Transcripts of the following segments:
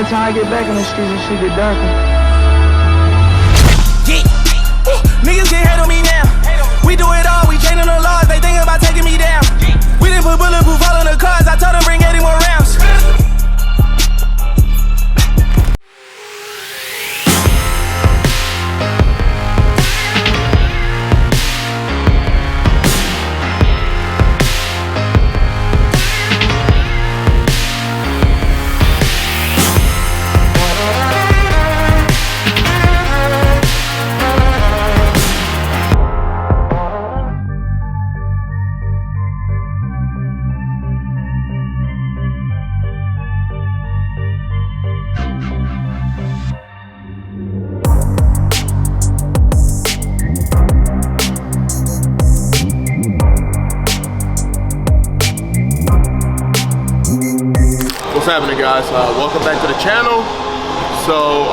every time I get back in the streets, it shit get darker. Yeah. Niggas can't hate on me now. We do it all, we changing the laws, they thinking about taking me down. We didn't put bulletproof all in the cars, I told them bring 80 more rounds. What's happening, guys? Welcome back to the channel. So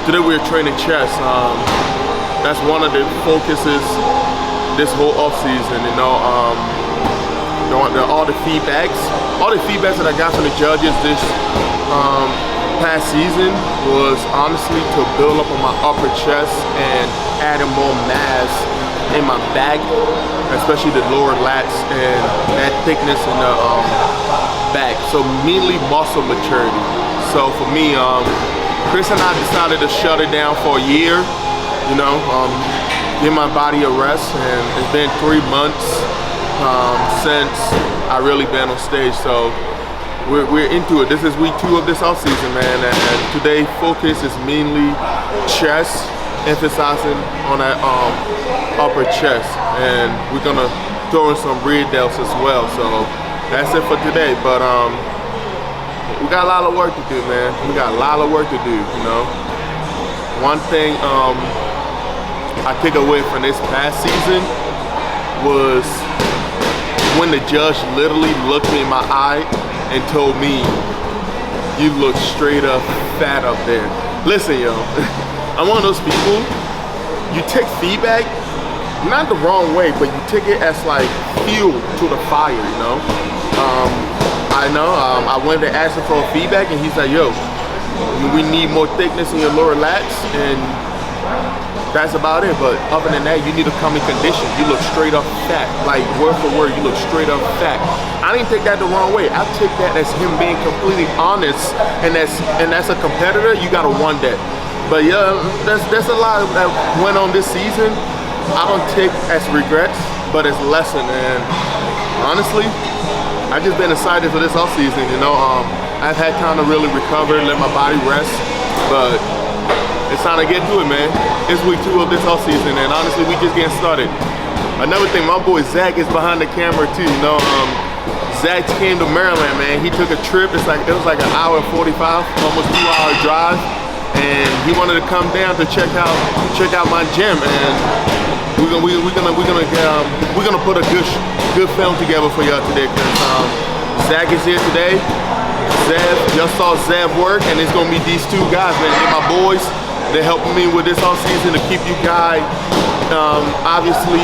today we're training chest. That's one of the focuses this whole off season. You know, all the feedbacks that I got from the judges this past season was honestly to build up on my upper chest and adding more mass in my back, especially the lower lats and that thickness in the back. So mainly muscle maturity. So for me, Chris and I decided to shut it down for a year, you know, give my body a rest, and it's been 3 months since I really been on stage. So we're into it. This is week 2 of this off season, man, and today focus is mainly chest, emphasizing on that upper chest, and we're gonna throw in some rear delts as well. So that's it for today, but we got a lot of work to do, man. We got a lot of work to do, you know. One thing I took away from this past season was when the judge literally looked me in my eye and told me, "You look straight up fat up there." Listen, yo, I'm one of those people, you take feedback, not the wrong way, but you take it as like fuel to the fire, you know? I went to ask him for feedback, and he's like, "Yo, we need more thickness in your lower lats," and that's about it. But other than that, you need to come in condition. You look straight up fat, like word for word, you look straight up fat. I didn't take that the wrong way. I took that as him being completely honest, and that's a competitor, you gotta want that. But yeah, there's a lot that went on this season. I don't take as regrets, but as lesson. And honestly, I've just been excited for this off season. You know, I've had time to really recover, let my body rest, but it's time to get to it, man. It's week 2 of this off season, and honestly, we just getting started. Another thing, my boy Zach is behind the camera too. You know, Zach came to Maryland, man. He took a trip. It was like an hour and 45, almost 2-hour drive, and he wanted to come down to check out my gym, and we're gonna put a good film together for y'all today, because Zach is here today. Zev, y'all saw Zev work, and it's gonna be these 2 guys, man. They're my boys. They're helping me with this off season to keep you guys obviously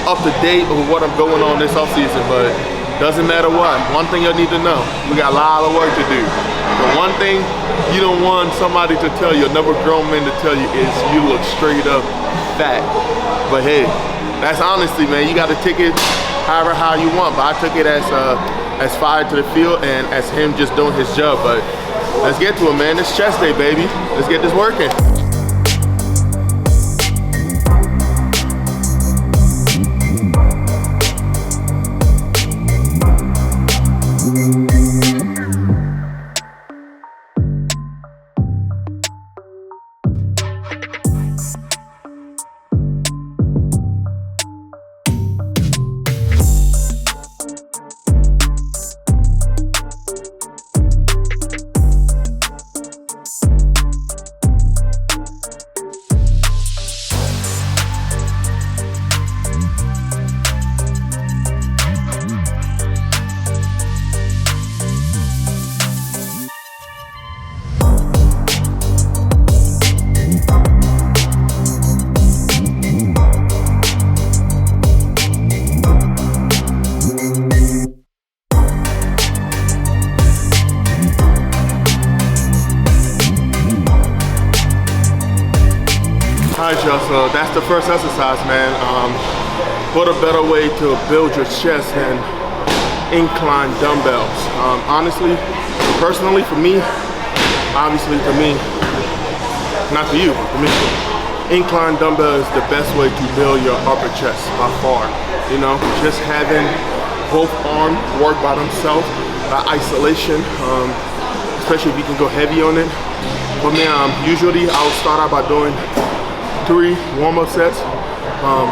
up to date with what I'm going on this off season. But doesn't matter what. One thing you need to know: we got a lot of work to do. The one thing you don't want somebody to tell you, another grown man to tell you, is you look straight up fat. But hey, that's honesty, man. You got to take it how you want. But I took it as fire to the field and as him just doing his job. But let's get to it, man. It's chest day, baby. Let's get this working. All right, y'all, so that's the first exercise, man. What a better way to build your chest than incline dumbbells. Honestly, personally, for me, obviously for me, not for you, but for me, incline dumbbell is the best way to build your upper chest by far. You know, just having both arms work by themselves, isolation, especially if you can go heavy on it. For me, usually I'll start out by doing 3 warm-up sets,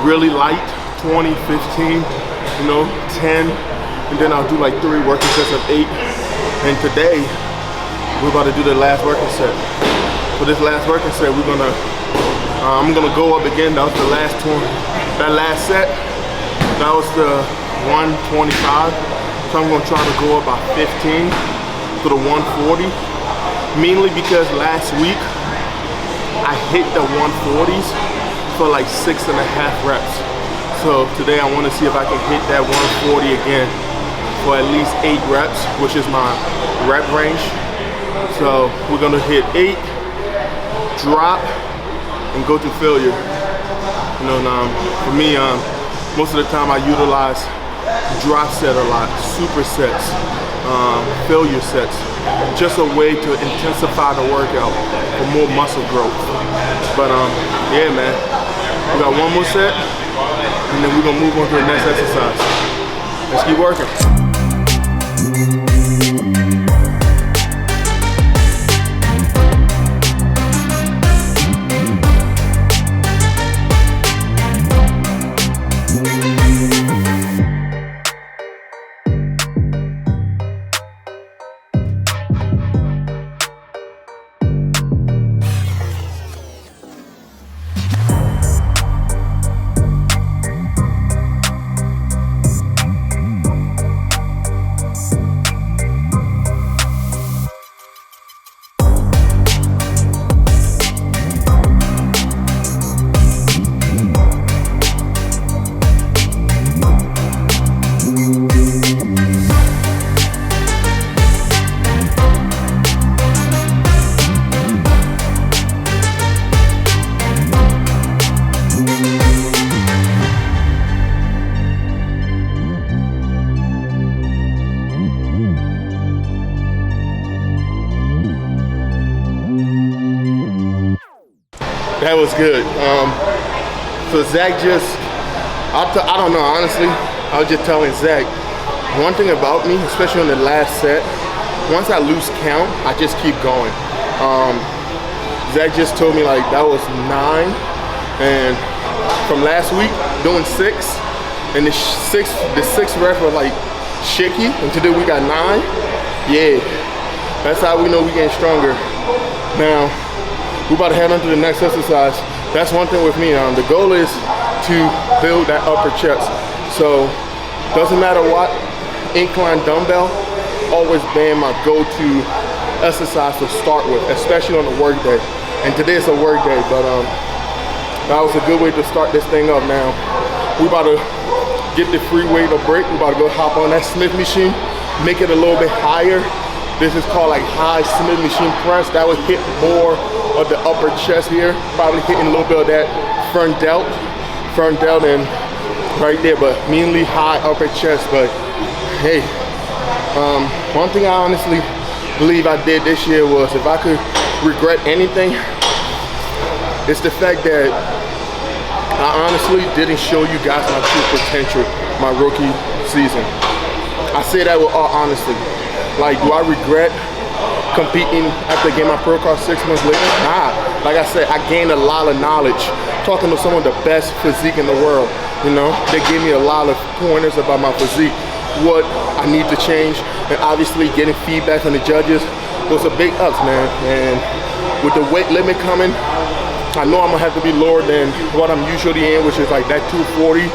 really light, 20, 15, 10, and then I'll do like 3 working sets of 8. And today, we're about to do the last working set. For this last working set, I'm gonna go up again. That was the last one. That last set, that was the 125. So I'm gonna try to go up by 15 to the 140. Mainly because last week, I hit the 140s for like 6.5 reps. So today I wanna see if I can hit that 140 again for at least 8 reps, which is my rep range. So we're gonna hit 8, drop, and go to failure. For me, most of the time I utilize drop set a lot, supersets, failure sets, just a way to intensify the workout for more muscle growth. But yeah, man, we got one more set, and then we're gonna move on to the next exercise. Let's keep working. That was good. So Zach I don't know, honestly, I was just telling Zach, one thing about me, especially on the last set, once I lose count, I just keep going. Zach just told me like that was 9, and from last week, doing 6, and the sixth rep was like shaky, and today we got 9. Yeah, that's how we know we getting stronger. Now, we're about to head on to the next exercise. That's one thing with me. The goal is to build that upper chest. So, doesn't matter what, incline dumbbell, always been my go-to exercise to start with, especially on a work day. And today is a work day, but that was a good way to start this thing up now. We're about to get the free weight a break. We're about to go hop on that Smith machine, make it a little bit higher. This is called like high Smith machine press. That would hit more of the upper chest here, probably hitting a little bit of that front delt and right there, but mainly high upper chest. But hey, one thing I honestly believe I did this year was, if I could regret anything, it's the fact that I honestly didn't show you guys my true potential my rookie season. I say that with all honesty. Like, do I regret competing after getting my pro card 6 months later? Nah. Like I said, I gained a lot of knowledge talking to some of the best physique in the world. They gave me a lot of pointers about my physique, what I need to change, and obviously getting feedback from the judges was a big ups, man. And with the weight limit coming, I know I'm gonna have to be lower than what I'm usually in, which is like that 240.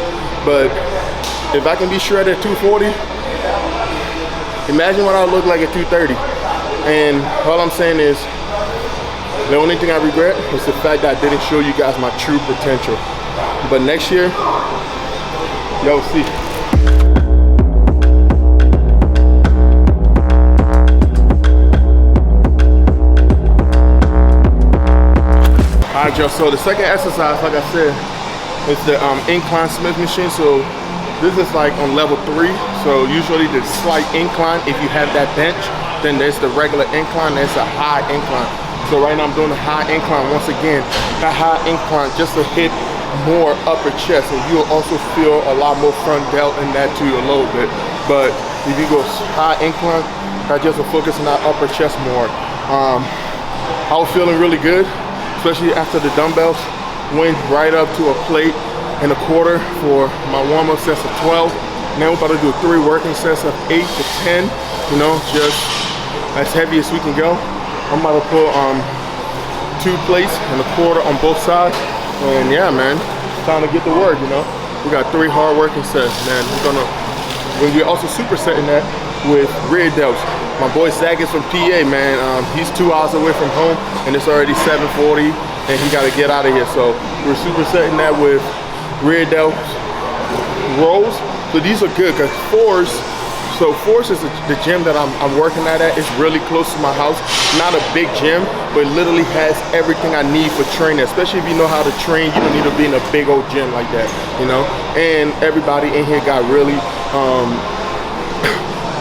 But if I can be shredded at 240, imagine what I look like at 230. And all I'm saying is, the only thing I regret is the fact that I didn't show you guys my true potential. But next year, y'all will see. All right, right, Joe. So the second exercise, like I said, is the incline Smith machine. So this is like on level 3. So usually the slight incline, if you have that bench, then there's the regular incline, there's a high incline. So right now I'm doing a high incline. Once again, that high incline just to hit more upper chest, and you'll also feel a lot more front delt in that too a little bit. But if you go high incline, I just will focus on that upper chest more. I was feeling really good, especially after the dumbbells went right up to a plate and a quarter for my warm-up sets of 12. Now we're about to do 3 working sets of 8 to 10, you know, just as heavy as we can go. I'm about to put 2 plates and a quarter on both sides. And yeah, man, time to get to work, you know. We got 3 hard working sets, man. We're also supersetting that with rear delts. My boy Zach is from PA, man. He's 2 hours away from home, and it's already 7:40, and he got to get out of here. So we're supersetting that with rear delts rows. So these are good because Force is the gym that I'm working at. It's really close to my house. Not a big gym, but it literally has everything I need for training. Especially if you know how to train, you don't need to be in a big old gym like that, you know. And everybody in here got really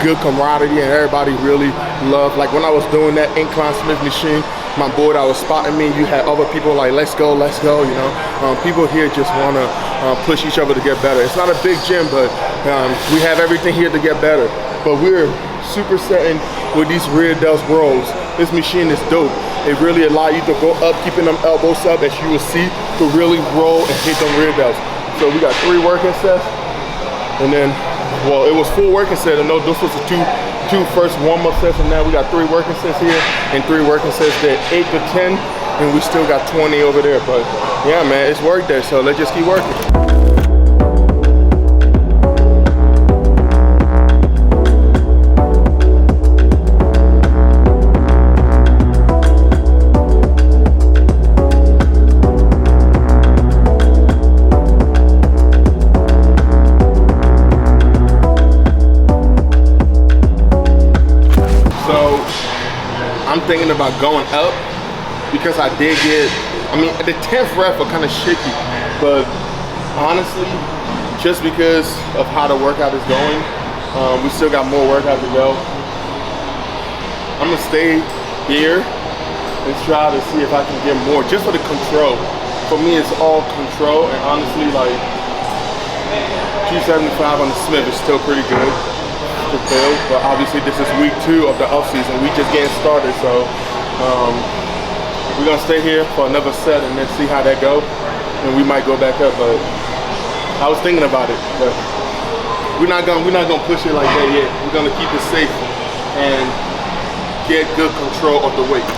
good camaraderie, and everybody really loved. Like when I was doing that incline Smith machine, my boy that was spotting me, you had other people like, let's go, you know. People here just want to push each other to get better. It's not a big gym, but we have everything here to get better. But we're supersetting with these rear delts rows. This machine is dope. It really allows you to go up, keeping them elbows up, as you will see, to really roll and hit them rear delts. So we got 3 working sets, and then, well, it was full working set, and those was the two first warm-up sets, and now we got 3 working sets here and 3 working sets there, 8 to 10, and we still got 20 over there. But yeah, man, it's work there, so let's just keep working. I'm thinking about going up because I did get, the 10th rep are kind of shaky, but honestly, just because of how the workout is going, we still got more workout to go. I'm gonna stay here and try to see if I can get more, just for the control. For me, it's all control, and honestly, like 275 on the Smith is still pretty good. But obviously this is week 2 of the off season. We just getting started, so we're gonna stay here for another set and then see how that go, and we might go back up. But I was thinking about it, but we're not gonna push it like that yet. We're gonna keep it safe and get good control of the weight.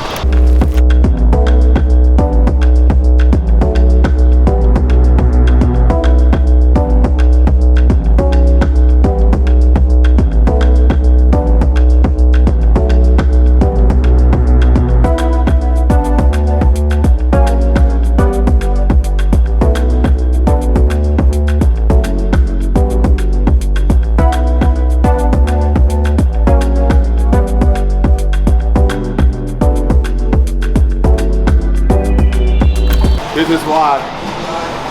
This is why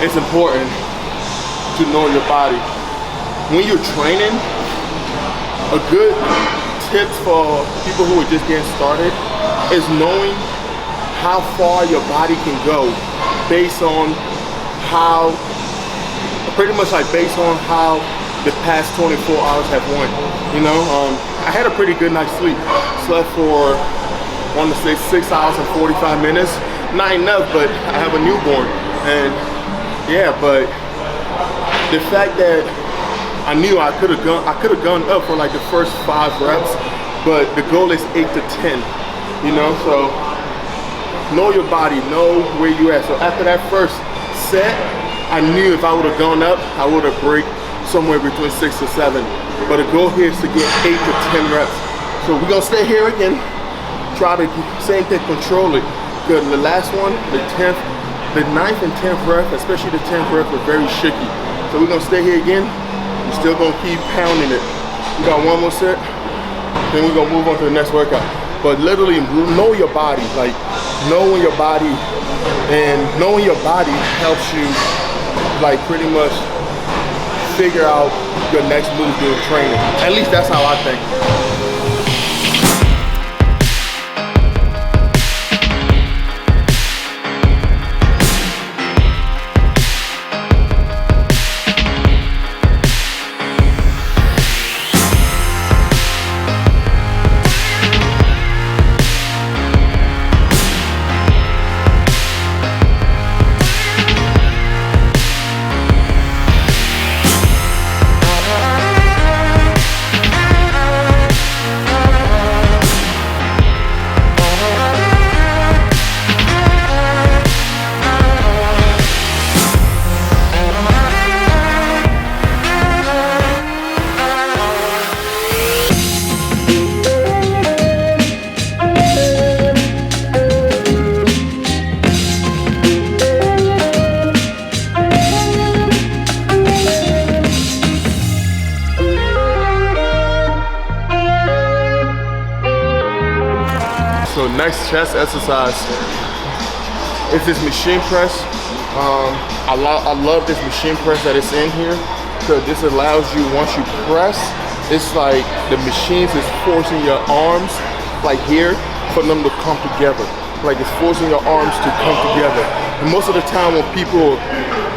it's important to know your body. When you're training, a good tip for people who are just getting started is knowing how far your body can go based on how, pretty much like based on how the past 24 hours have went. You know, I had a pretty good night's sleep. Slept for, I want to say 6 hours and 45 minutes. Not enough, but I have a newborn, and yeah, but the fact that I knew I could have gone up for like the first 5 reps, but the goal is 8 to 10, you know. So know your body, know where you at. So after that first set, I knew if I would have gone up, I would have break somewhere between 6 to 7. But the goal here is to get 8 to 10 reps. So we're gonna stay here again, try to same thing, control it. Good. The last one, the 9th and 10th rep, especially the 10th rep, were very shaky. So we're gonna stay here again. We're still gonna keep pounding it. We got 1 more set, then we're gonna move on to the next workout. But literally know your body. Like, knowing your body, and knowing your body helps you like pretty much figure out your next move during training. At least that's how I think. So next chest exercise is this machine press. I love this machine press that it's in here, because this allows you, once you press, it's like the machines is forcing your arms, like here, for them to come together. Like it's forcing your arms to come together. And most of the time when people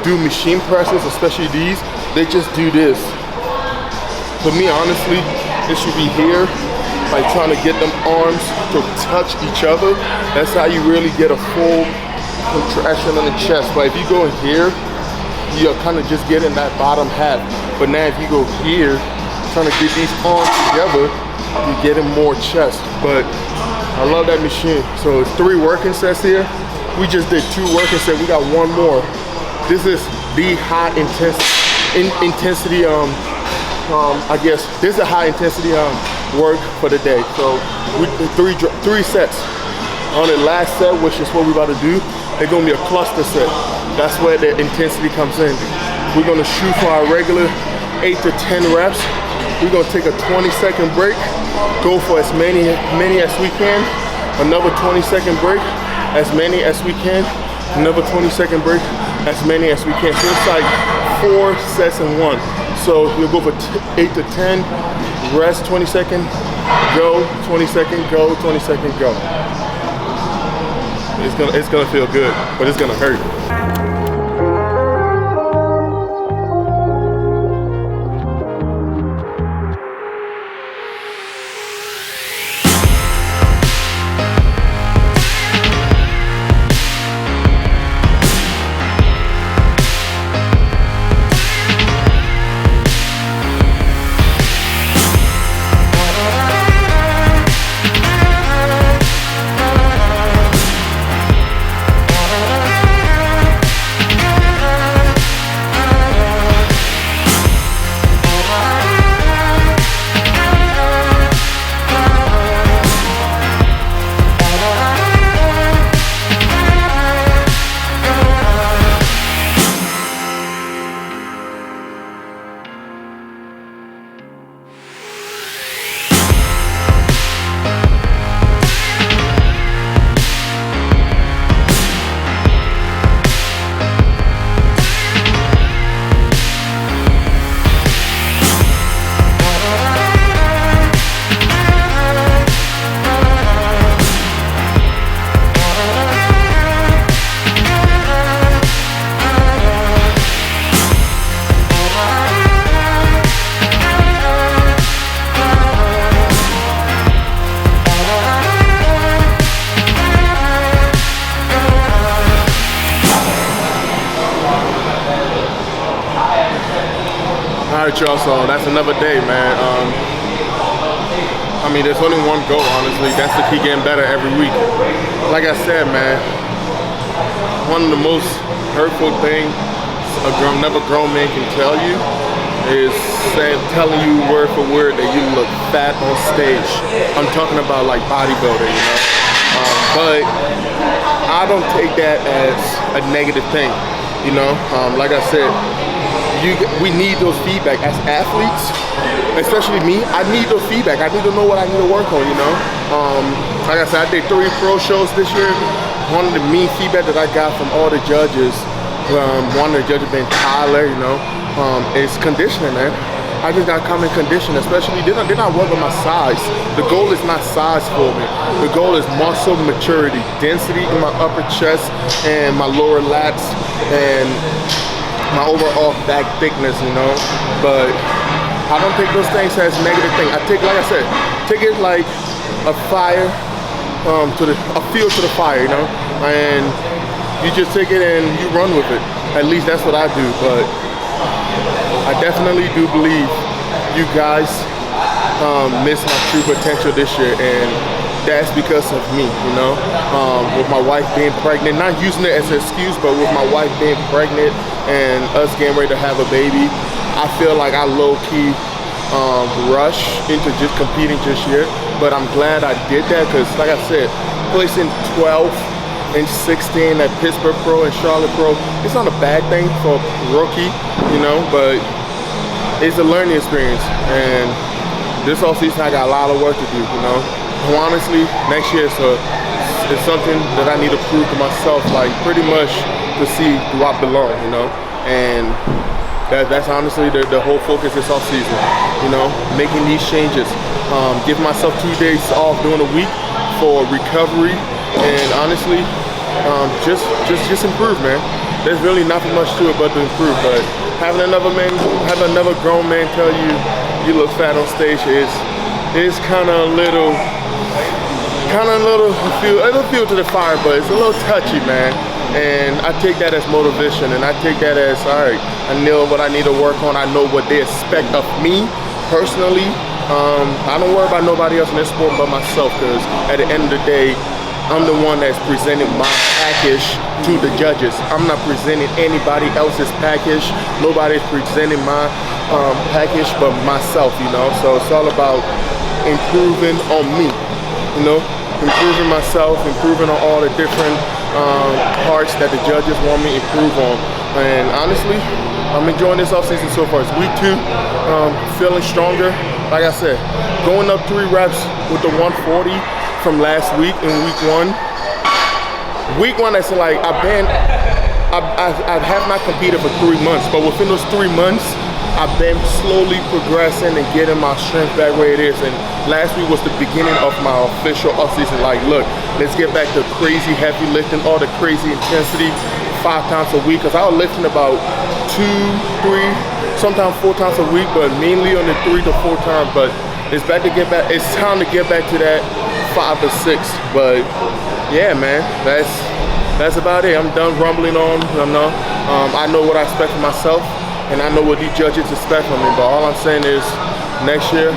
do machine presses, especially these, they just do this. For me, honestly, it should be here, like trying to get them arms to touch each other. That's how you really get a full contraction on the chest. But if you go here, you're kind of just getting that bottom half. But now if you go here, trying to get these arms together, you're getting more chest. But I love that machine. So it's 3 working sets here. We just did 2 working sets. We got 1 more. This is the high intensity, I guess this is a high intensity work for the day. So we did 3 sets. On the last set, which is what we're about to do, it's gonna be a cluster set. That's where the intensity comes in. We're gonna shoot for our regular 8 to 10 reps. We're gonna take a 20-second break, go for as many as we can. Another 20-second break, as many as we can. Another 20-second break, as many as we can. So it's like 4 sets in 1. So you'll go for 8 to 10, rest 20 second, go, 20 second, go, 20 second, go. It's gonna feel good, but it's gonna hurt. Alright y'all, so that's another day, man. I mean, there's only one goal, honestly. That's to keep getting better every week. Like I said, man, one of the most hurtful things another grown man can tell you is telling you word for word that you look fat on stage. I'm talking about like bodybuilding, you know? But I don't take that as a negative thing, you know? Like I said, we need those feedback as athletes, especially me. I need those feedback. I need to know what I need to work on, you know? Like I said, I did 3 pro shows this year. one of the main feedback that I got from all the judges, one of the judges being Tyler, you know, is conditioning, man. I just got to come in condition, especially they're not working my size. The goal is not size for me. The goal is muscle maturity, density in my upper chest and my lower lats and my overall back thickness, you know. But I don't take those things as negative thing. I take, like I said, take it like a fire, a fuel to the fire, you know. And you just take it and you run with it. At least that's what I do. But I definitely do believe you guys missed my true potential this year, and that's because of me, you know. With my wife being pregnant, not using it as an excuse, but with my wife being pregnant and us getting ready to have a baby, I feel like I low-key rush into just competing this year. But I'm glad I did that because, like I said, placing 12th and 16 at Pittsburgh Pro and Charlotte Pro, it's not a bad thing for a rookie, you know, but it's a learning experience. And this offseason, I got a lot of work to do, you know. Honestly, next year it's something that I need to prove to myself, like pretty much to see do I belong, you know. And that's honestly the whole focus this offseason, you know, making these changes. Give myself 2 days off during the week for recovery, and honestly, just improve, man. There's really nothing much to it but to improve. But having another grown man tell you you look fat on stage is kind of a little fuel to the fire, but it's a little touchy, man. And I take that as motivation, and I take that as, all right, I know what I need to work on. I know what they expect of me personally. I don't worry about nobody else in this sport but myself, because at the end of the day, I'm the one that's presenting my package to the judges. I'm not presenting anybody else's package. Nobody's presenting my package but myself, you know. So it's all about improving on me, you know, improving myself, improving on all the different parts that the judges want me to improve on. And honestly, I'm enjoying this offseason so far. It's week 2, feeling stronger. Like I said, going up 3 reps with the 140 from last week in week 1. Week 1, that's like I have not competed for 3 months, but within those 3 months, I've been slowly progressing and getting my strength back where it is. And last week was the beginning of my official offseason. Like, look, let's get back to crazy heavy lifting, all the crazy intensity, 5 times a week. Because I was lifting about 2, 3, sometimes 4 times a week, but mainly on the 3 to 4 times. But it's time to get back to that 5 or 6. But yeah, man, that's about it. I'm done rumbling on. I know what I expect from myself, and I know what these judges expect from me. But all I'm saying is, next year,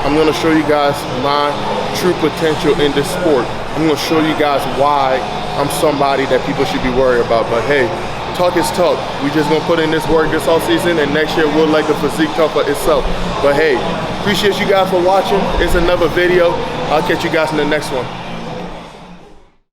I'm gonna show you guys my true potential in this sport. I'm gonna show you guys why I'm somebody that people should be worried about. But hey, talk is talk. We just gonna put in this work this all season, and next year we'll let the physique talk for itself. But hey, appreciate you guys for watching. It's another video. I'll catch you guys in the next one.